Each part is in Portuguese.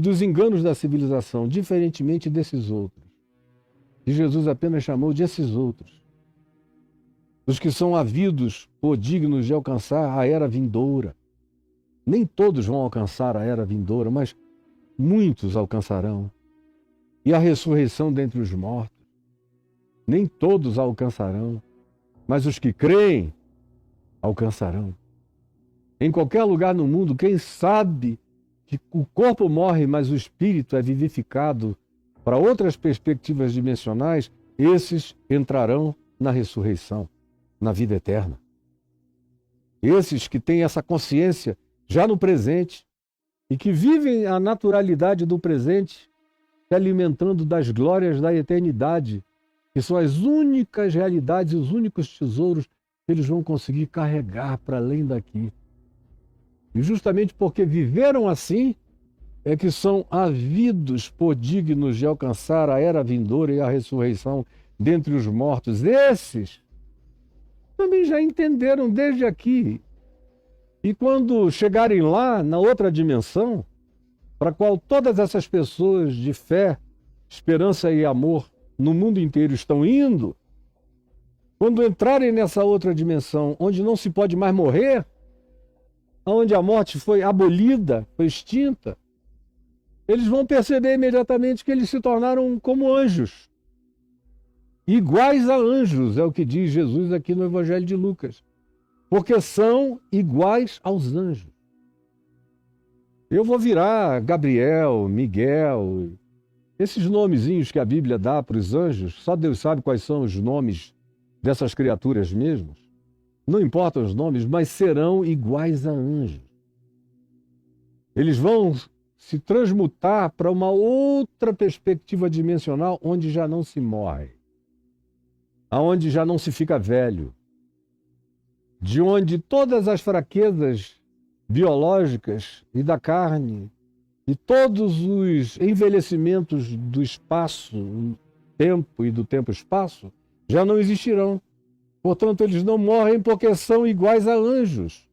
dos enganos da civilização, diferentemente desses outros. E Jesus apenas chamou de esses outros. Os que são havidos ou dignos de alcançar a era vindoura. Nem todos vão alcançar a era vindoura, mas muitos alcançarão. E a ressurreição dentre os mortos. Nem todos a alcançarão, mas os que creem alcançarão. Em qualquer lugar no mundo, quem sabe que o corpo morre, mas o espírito é vivificado para outras perspectivas dimensionais, esses entrarão na ressurreição, na vida eterna. Esses que têm essa consciência já no presente e que vivem a naturalidade do presente, se alimentando das glórias da eternidade, que são as únicas realidades e os únicos tesouros que eles vão conseguir carregar para além daqui. E justamente porque viveram assim, é que são havidos por dignos de alcançar a era vindoura e a ressurreição dentre os mortos. Esses também já entenderam desde aqui. E quando chegarem lá, na outra dimensão, para a qual todas essas pessoas de fé, esperança e amor no mundo inteiro estão indo, quando entrarem nessa outra dimensão, onde não se pode mais morrer, onde a morte foi abolida, foi extinta, eles vão perceber imediatamente que eles se tornaram como anjos. Iguais a anjos, é o que diz Jesus aqui no Evangelho de Lucas. Porque são iguais aos anjos. Eu vou virar Gabriel, Miguel, esses nomezinhos que a Bíblia dá para os anjos, só Deus sabe quais são os nomes dessas criaturas mesmos. Não importam os nomes, mas serão iguais a anjos. Eles vão se transmutar para uma outra perspectiva dimensional onde já não se morre, aonde já não se fica velho, de onde todas as fraquezas biológicas e da carne e todos os envelhecimentos do espaço-tempo e do tempo-espaço já não existirão. Portanto, eles não morrem porque são iguais a anjos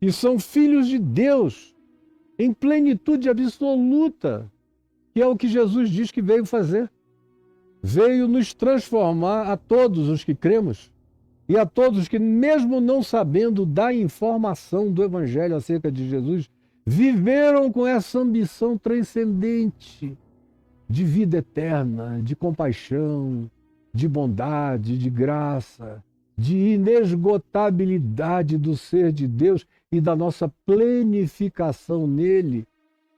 e são filhos de Deus em plenitude absoluta, que é o que Jesus diz que veio fazer. Veio nos transformar a todos os que cremos e a todos que, mesmo não sabendo da informação do Evangelho acerca de Jesus, viveram com essa ambição transcendente de vida eterna, de compaixão, de bondade, de graça, de inesgotabilidade do ser de Deus e da nossa plenificação nele.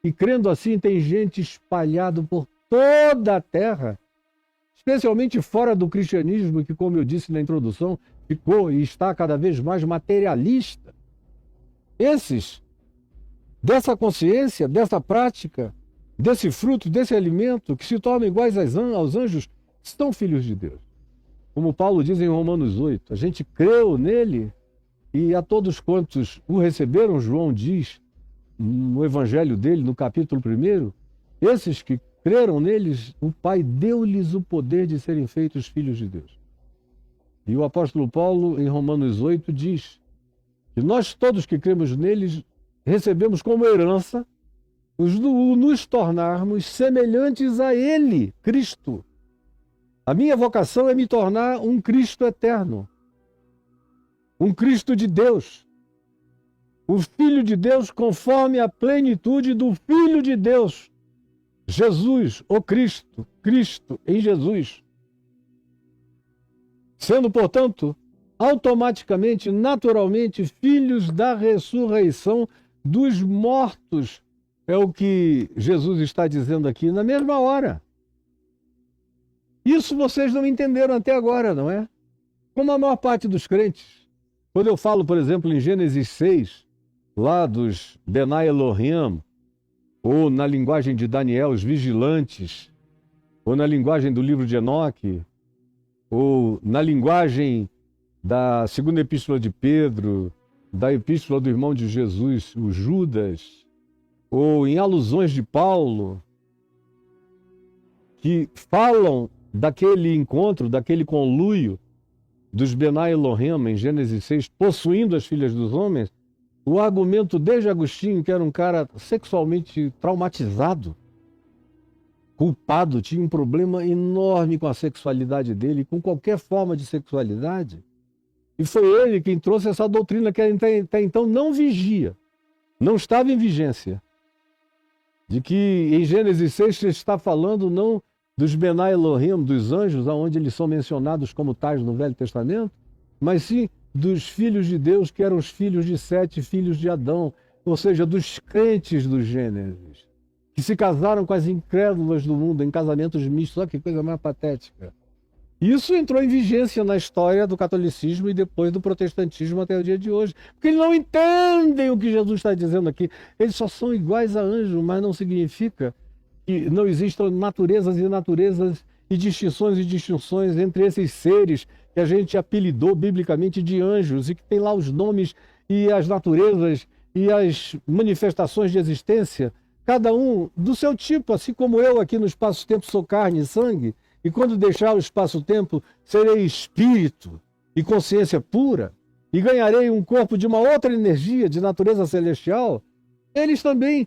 E crendo assim, tem gente espalhada por toda a terra, especialmente fora do cristianismo, que, como eu disse na introdução, ficou e está cada vez mais materialista. Esses, dessa consciência, dessa prática, desse fruto, desse alimento, que se tornam iguais aos anjos, são filhos de Deus. Como Paulo diz em Romanos 8, a gente creu nele e a todos quantos o receberam, João diz no evangelho dele, no capítulo 1, esses que creram neles, o Pai deu-lhes o poder de serem feitos filhos de Deus. E o apóstolo Paulo, em Romanos 8, diz que nós todos que cremos neles recebemos como herança nos tornarmos semelhantes a ele, Cristo. A minha vocação é me tornar um Cristo eterno, um Cristo de Deus, o Filho de Deus conforme a plenitude do Filho de Deus, Jesus, o Cristo, Cristo em Jesus. Sendo, portanto, automaticamente, naturalmente, filhos da ressurreição dos mortos, é o que Jesus está dizendo aqui na mesma hora. Isso vocês não entenderam até agora, não é? Como a maior parte dos crentes. Quando eu falo, por exemplo, em Gênesis 6, lá dos Benai Elohim, ou na linguagem de Daniel, os vigilantes, ou na linguagem do livro de Enoque, ou na linguagem da segunda epístola de Pedro, da epístola do irmão de Jesus, o Judas, ou em alusões de Paulo, que falam daquele encontro, daquele conluio dos Benai Elohim, em Gênesis 6, possuindo as filhas dos homens, o argumento desde Agostinho, que era um cara sexualmente traumatizado, culpado, tinha um problema enorme com a sexualidade dele, com qualquer forma de sexualidade. E foi ele quem trouxe essa doutrina que até então não vigia, não estava em vigência. De que em Gênesis 6 está falando não dos Benai Elohim, dos anjos, onde eles são mencionados como tais no Velho Testamento, mas sim dos filhos de Deus, que eram os filhos de Sete, filhos de Adão, ou seja, dos crentes do Gênesis, que se casaram com as incrédulas do mundo em casamentos mistos. Olha que coisa mais patética. Isso entrou em vigência na história do catolicismo e depois do protestantismo até o dia de hoje. Porque eles não entendem o que Jesus está dizendo aqui. Eles só são iguais a anjos, mas não significa que não existam naturezas e naturezas e distinções entre esses seres que a gente apelidou biblicamente de anjos e que tem lá os nomes e as naturezas e as manifestações de existência, cada um do seu tipo, assim como eu aqui no espaço-tempo sou carne e sangue, e quando deixar o espaço-tempo serei espírito e consciência pura, e ganharei um corpo de uma outra energia de natureza celestial. Eles também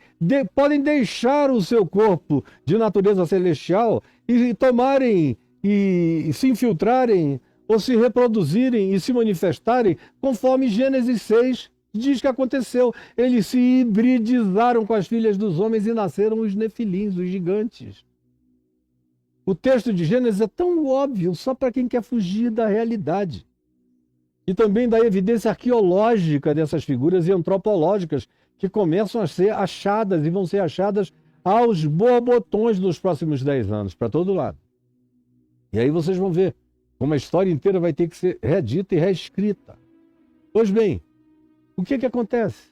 podem deixar o seu corpo de natureza celestial e tomarem e se infiltrarem ou se reproduzirem e se manifestarem conforme Gênesis 6 diz que aconteceu. Eles se hibridizaram com as filhas dos homens e nasceram os nefilins, os gigantes. O texto de Gênesis é tão óbvio só para quem quer fugir da realidade. E também da evidência arqueológica dessas figuras e antropológicas que começam a ser achadas e vão ser achadas aos borbotões nos próximos 10 anos, para todo lado. E aí vocês vão ver como a história inteira vai ter que ser redita e reescrita. Pois bem, o que acontece?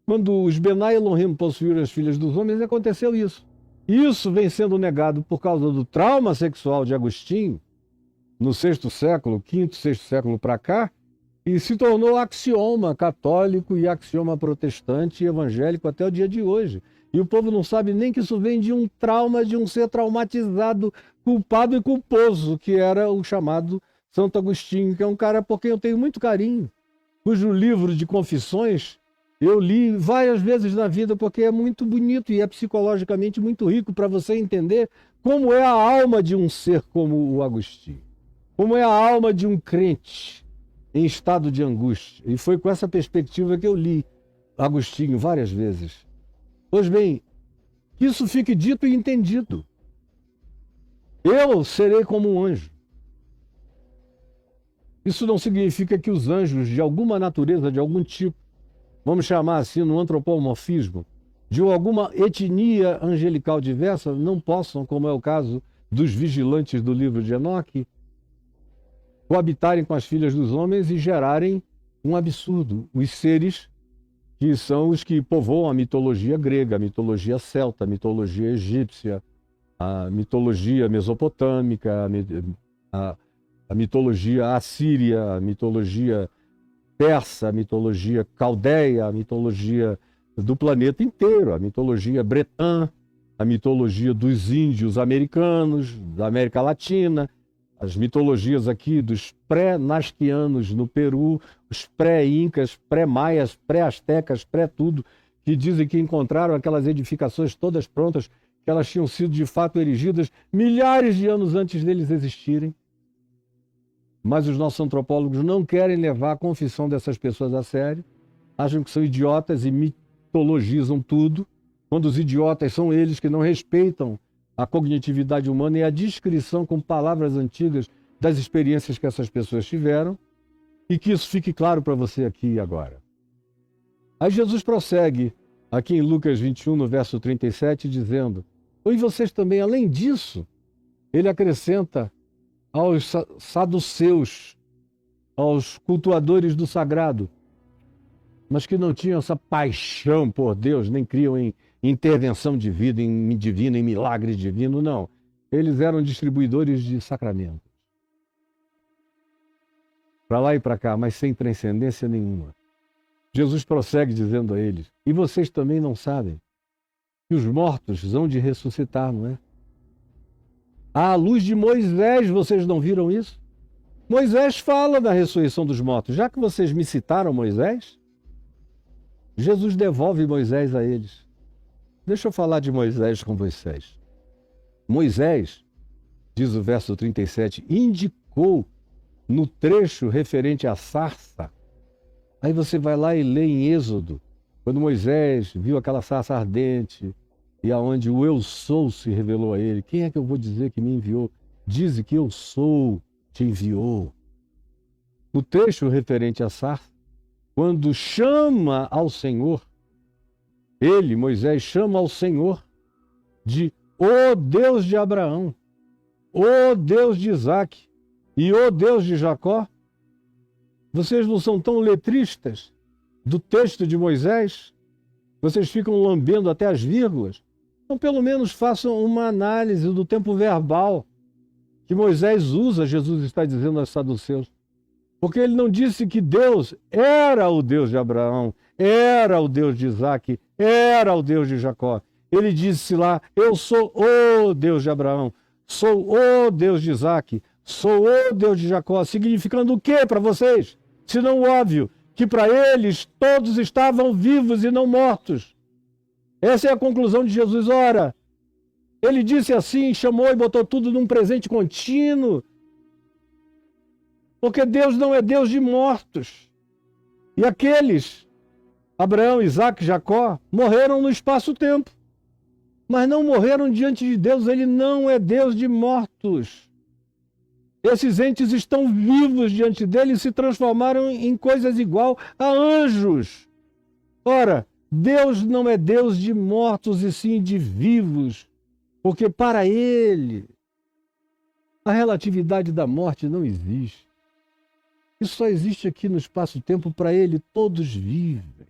Quando os Benai Elohim possuíram as filhas dos homens, aconteceu isso. Isso vem sendo negado por causa do trauma sexual de Agostinho, no VI século, V, VI século para cá, e se tornou axioma católico e axioma protestante e evangélico até o dia de hoje. E o povo não sabe nem que isso vem de um trauma, de um ser traumatizado, culpado e culposo, que era o chamado Santo Agostinho, que é um cara por quem eu tenho muito carinho, cujo livro de confissões eu li várias vezes na vida, porque é muito bonito e é psicologicamente muito rico para você entender como é a alma de um ser como o Agostinho, como é a alma de um crente em estado de angústia. E foi com essa perspectiva que eu li Agostinho várias vezes. Pois bem, que isso fique dito e entendido. Eu serei como um anjo. Isso não significa que os anjos de alguma natureza, de algum tipo, vamos chamar assim no antropomorfismo, de alguma etnia angelical diversa, não possam, como é o caso dos vigilantes do livro de Enoque, coabitarem com as filhas dos homens e gerarem um absurdo. Os seres que são os que povoam a mitologia grega, a mitologia celta, a mitologia egípcia, a mitologia mesopotâmica, a mitologia assíria, a mitologia persa, a mitologia caldeia, a mitologia do planeta inteiro, a mitologia bretã, a mitologia dos índios americanos, da América Latina, as mitologias aqui dos pré-nasquianos no Peru, os pré-incas, pré-maias, pré-astecas, pré-tudo, que dizem que encontraram aquelas edificações todas prontas, que elas tinham sido de fato erigidas milhares de anos antes deles existirem. Mas os nossos antropólogos não querem levar a confissão dessas pessoas a sério, acham que são idiotas e mitologizam tudo, quando os idiotas são eles que não respeitam a cognitividade humana e a descrição com palavras antigas das experiências que essas pessoas tiveram, e que isso fique claro para você aqui e agora. Aí Jesus prossegue aqui em Lucas 21, no verso 37, dizendo: e vocês também, além disso, ele acrescenta aos saduceus, aos cultuadores do sagrado, mas que não tinham essa paixão por Deus, nem criam em intervenção divina, em milagre divino, não. Eles eram distribuidores de sacramentos. Para lá e para cá, mas sem transcendência nenhuma. Jesus prossegue dizendo a eles: e vocês também não sabem que os mortos hão de ressuscitar, não é? À luz de Moisés, vocês não viram isso? Moisés fala da ressurreição dos mortos. Já que vocês me citaram Moisés, Jesus devolve Moisés a eles. Deixa eu falar de Moisés com vocês. Moisés, diz o verso 37, indicou no trecho referente à sarça. Aí você vai lá e lê em Êxodo, quando Moisés viu aquela sarça ardente e aonde o eu sou se revelou a ele. Quem é que eu vou dizer que me enviou? Dize que eu sou, te enviou. No trecho referente à sarça, quando chama ao Senhor, ele, Moisés, chama ao Senhor de o Deus de Abraão, o Deus de Isaque e o Deus de Jacó. Vocês não são tão letristas do texto de Moisés? Vocês ficam lambendo até as vírgulas? Então, pelo menos façam uma análise do tempo verbal que Moisés usa, Jesus está dizendo aos saduceus. Porque ele não disse que Deus era o Deus de Abraão, era o Deus de Isaque, era o Deus de Jacó. Ele disse lá, eu sou o Deus de Abraão, sou o Deus de Isaque, sou o Deus de Jacó. Significando o quê para vocês? Se não óbvio, que para eles todos estavam vivos e não mortos. Essa é a conclusão de Jesus. Ora, ele disse assim, chamou e botou tudo num presente contínuo. Porque Deus não é Deus de mortos. E aqueles, Abraão, Isaque, Jacó, morreram no espaço-tempo. Mas não morreram diante de Deus, ele não é Deus de mortos. Esses entes estão vivos diante dele e se transformaram em coisas igual a anjos. Ora, Deus não é Deus de mortos e sim de vivos, porque para ele a relatividade da morte não existe. Isso só existe aqui no espaço-tempo, para ele todos vivem.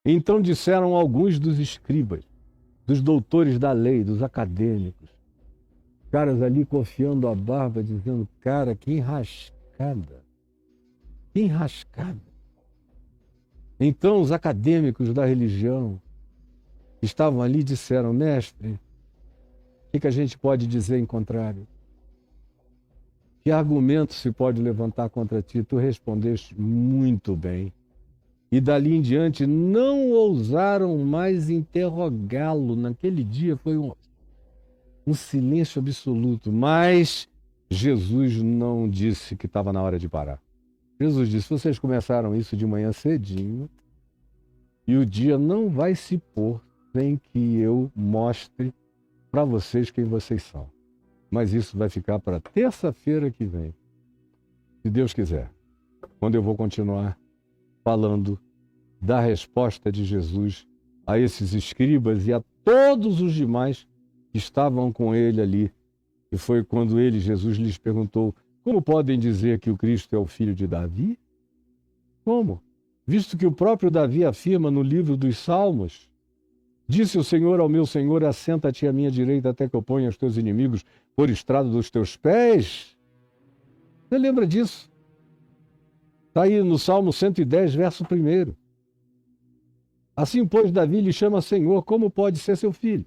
Então disseram alguns dos escribas, dos doutores da lei, dos acadêmicos, caras ali confiando a barba, dizendo, cara, que enrascada, que enrascada. Então os acadêmicos da religião que estavam ali disseram, mestre, o que a gente pode dizer em contrário? Que argumento se pode levantar contra ti? Tu respondeste muito bem. E dali em diante não ousaram mais interrogá-lo. Naquele dia foi um silêncio absoluto. Mas Jesus não disse que estava na hora de parar. Jesus disse, vocês começaram isso de manhã cedinho e o dia não vai se pôr sem que eu mostre para vocês quem vocês são. Mas isso vai ficar para terça-feira que vem, se Deus quiser, quando eu vou continuar falando da resposta de Jesus a esses escribas e a todos os demais que estavam com ele ali. E foi quando ele, Jesus, lhes perguntou, como podem dizer que o Cristo é o filho de Davi? Como? Visto que o próprio Davi afirma no livro dos Salmos, disse o Senhor ao meu Senhor, assenta-te à minha direita até que eu ponha os teus inimigos por estrado dos teus pés. Você lembra disso? Está aí no Salmo 110, verso 1. Assim, pois, Davi lhe chama Senhor, como pode ser seu filho?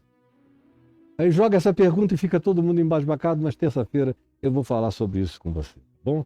Aí joga essa pergunta e fica todo mundo embasbacado, mas terça-feira eu vou falar sobre isso com você, tá bom?